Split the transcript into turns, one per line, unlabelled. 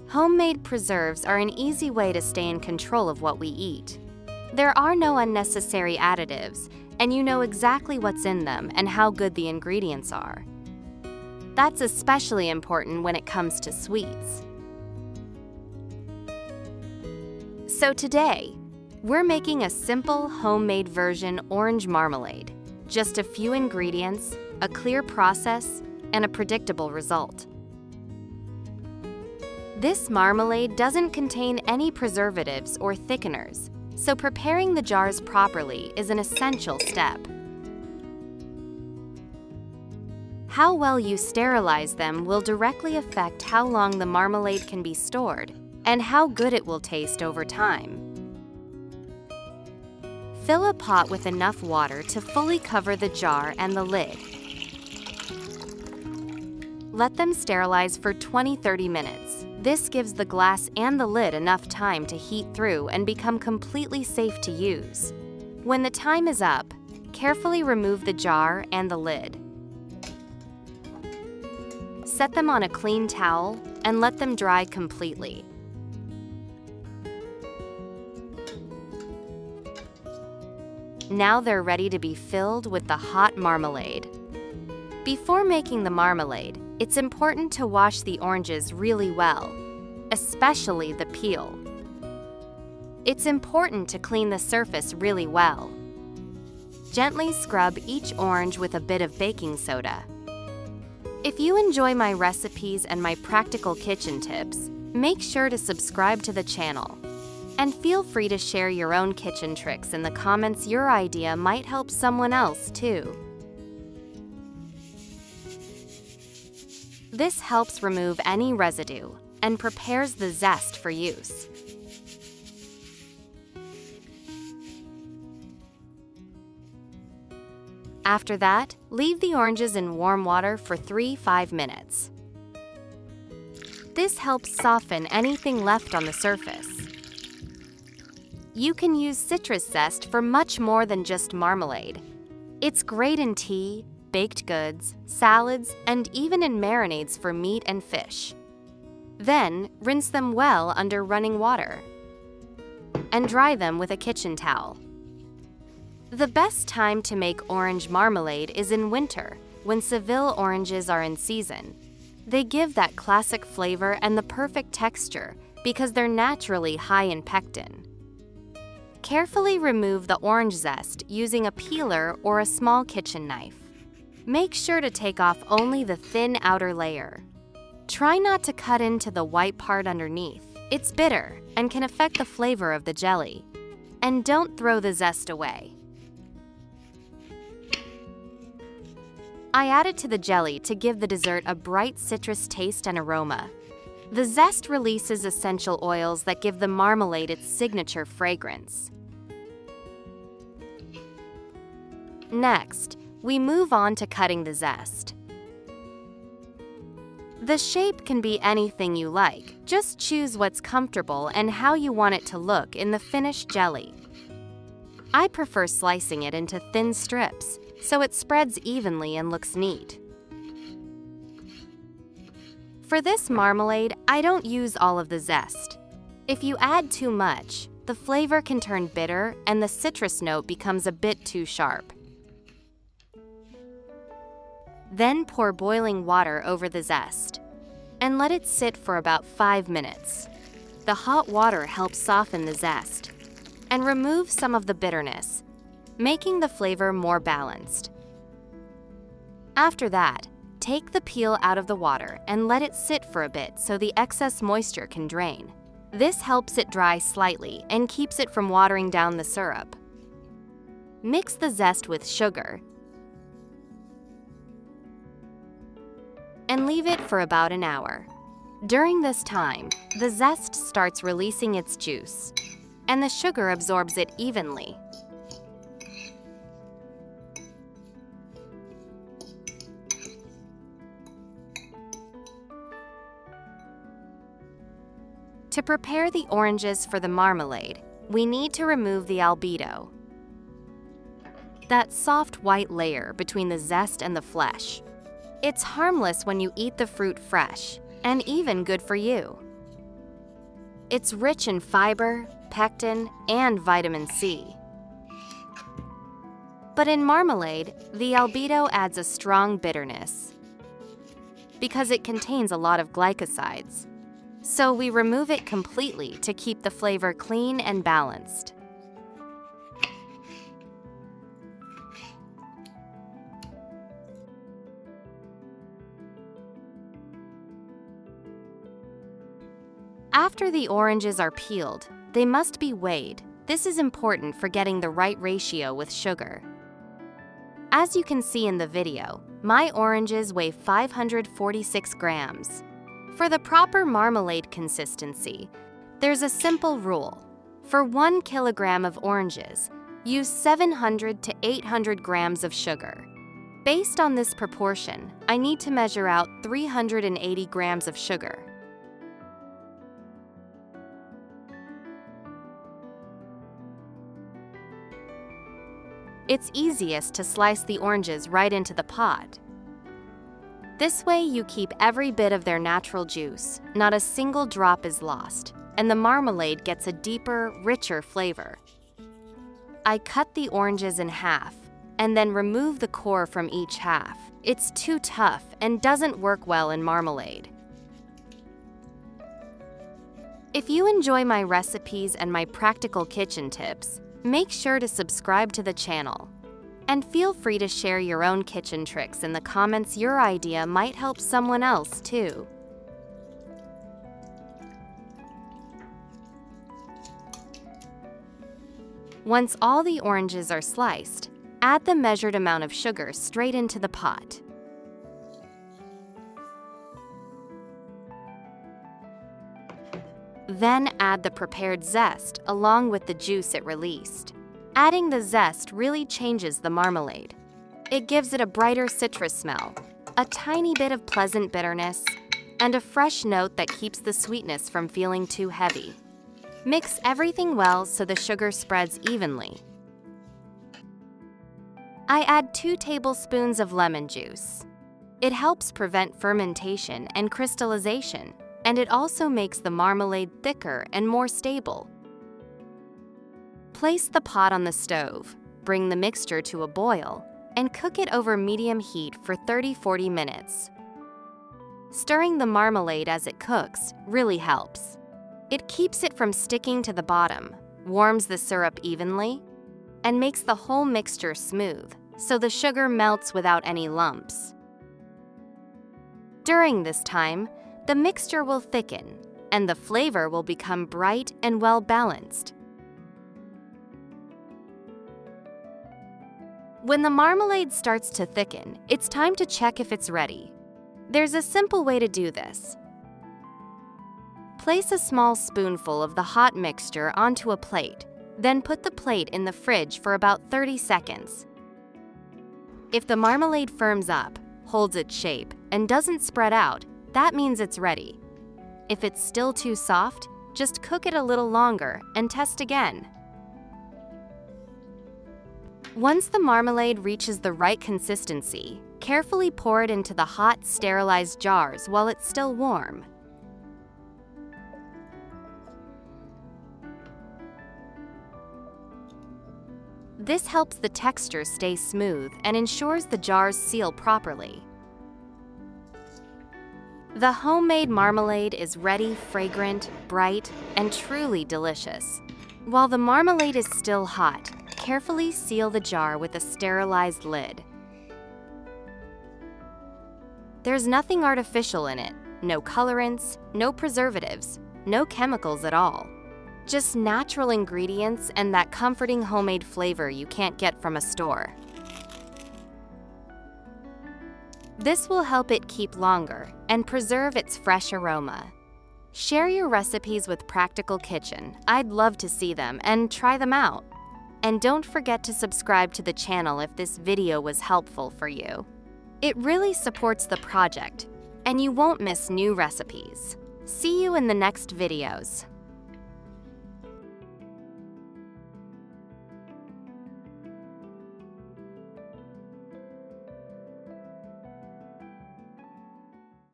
Homemade preserves are an easy way to stay in control of what we eat. There are no unnecessary additives, and you know exactly what's in them and how good the ingredients are. That's especially important when it comes to sweets. So today, we're making a simple homemade version orange marmalade. Just a few ingredients, a clear process, and a predictable result. This marmalade doesn't contain any preservatives or thickeners, so preparing the jars properly is an essential step. How well you sterilize them will directly affect how long the marmalade can be stored and how good it will taste over time. Fill a pot with enough water to fully cover the jar and the lid. Let them sterilize for 20-30 minutes. This gives the glass and the lid enough time to heat through and become completely safe to use. When the time is up, carefully remove the jar and the lid. Set them on a clean towel and let them dry completely. Now they're ready to be filled with the hot marmalade. Before making the marmalade, it's important to wash the oranges really well, especially the peel. It's important to clean the surface really well. Gently scrub each orange with a bit of baking soda. If you enjoy my recipes and my practical kitchen tips, make sure to subscribe to the channel. And feel free to share your own kitchen tricks in the comments. Your idea might help someone else too. This helps remove any residue and prepares the zest for use. After that, leave the oranges in warm water for 3-5 minutes. This helps soften anything left on the surface. You can use citrus zest for much more than just marmalade. It's great in tea, baked goods, salads, and even in marinades for meat and fish. Then, rinse them well under running water and dry them with a kitchen towel. The best time to make orange marmalade is in winter, when Seville oranges are in season. They give that classic flavor and the perfect texture because they're naturally high in pectin. Carefully remove the orange zest using a peeler or a small kitchen knife. Make sure to take off only the thin outer layer. Try not to cut into the white part underneath. It's bitter and can affect the flavor of the jelly. And don't throw the zest away. I added to the jelly to give the dessert a bright citrus taste and aroma. The zest releases essential oils that give the marmalade its signature fragrance. Next, we move on to cutting the zest. The shape can be anything you like. Just choose what's comfortable and how you want it to look in the finished jelly. I prefer slicing it into thin strips, so it spreads evenly and looks neat. For this marmalade, I don't use all of the zest. If you add too much, the flavor can turn bitter and the citrus note becomes a bit too sharp. Then pour boiling water over the zest and let it sit for about 5 minutes. The hot water helps soften the zest and remove some of the bitterness, making the flavor more balanced. After that, take the peel out of the water and let it sit for a bit so the excess moisture can drain. This helps it dry slightly and keeps it from watering down the syrup. Mix the zest with sugar and leave it for about an hour. During this time, the zest starts releasing its juice, and the sugar absorbs it evenly. To prepare the oranges for the marmalade, we need to remove the albedo, that soft white layer between the zest and the flesh. It's harmless when you eat the fruit fresh, and even good for you. It's rich in fiber, pectin, and vitamin C. But in marmalade, the albedo adds a strong bitterness because it contains a lot of glycosides. So we remove it completely to keep the flavor clean and balanced. After the oranges are peeled, they must be weighed. This is important for getting the right ratio with sugar. As you can see in the video, my oranges weigh 546 grams. For the proper marmalade consistency, there's a simple rule. For 1 kilogram of oranges, use 700 to 800 grams of sugar. Based on this proportion, I need to measure out 380 grams of sugar. It's easiest to slice the oranges right into the pot. This way you keep every bit of their natural juice, not a single drop is lost, and the marmalade gets a deeper, richer flavor. I cut the oranges in half, and then remove the core from each half. It's too tough and doesn't work well in marmalade. If you enjoy my recipes and my practical kitchen tips, make sure to subscribe to the channel. And feel free to share your own kitchen tricks in the comments. Your idea might help someone else too. Once all the oranges are sliced, add the measured amount of sugar straight into the pot. Then add the prepared zest along with the juice it released. Adding the zest really changes the marmalade. It gives it a brighter citrus smell, a tiny bit of pleasant bitterness, and a fresh note that keeps the sweetness from feeling too heavy. Mix everything well so the sugar spreads evenly. I add 2 tablespoons of lemon juice. It helps prevent fermentation and crystallization, and it also makes the marmalade thicker and more stable. Place the pot on the stove, bring the mixture to a boil, and cook it over medium heat for 30–40 minutes. Stirring the marmalade as it cooks really helps. It keeps it from sticking to the bottom, warms the syrup evenly, and makes the whole mixture smooth, so the sugar melts without any lumps. During this time, the mixture will thicken, and the flavor will become bright and well-balanced. When the marmalade starts to thicken, it's time to check if it's ready. There's a simple way to do this. Place a small spoonful of the hot mixture onto a plate, then put the plate in the fridge for about 30 seconds. If the marmalade firms up, holds its shape, and doesn't spread out, that means it's ready. If it's still too soft, just cook it a little longer and test again. Once the marmalade reaches the right consistency, carefully pour it into the hot, sterilized jars while it's still warm. This helps the texture stay smooth and ensures the jars seal properly. The homemade marmalade is ready, fragrant, bright, and truly delicious. While the marmalade is still hot, carefully seal the jar with a sterilized lid. There's nothing artificial in it, no colorants, no preservatives, no chemicals at all. Just natural ingredients and that comforting homemade flavor you can't get from a store. This will help it keep longer and preserve its fresh aroma. Share your recipes with Practical Kitchen. I'd love to see them and try them out. And don't forget to subscribe to the channel if this video was helpful for you. It really supports the project, and you won't miss new recipes. See you in the next videos.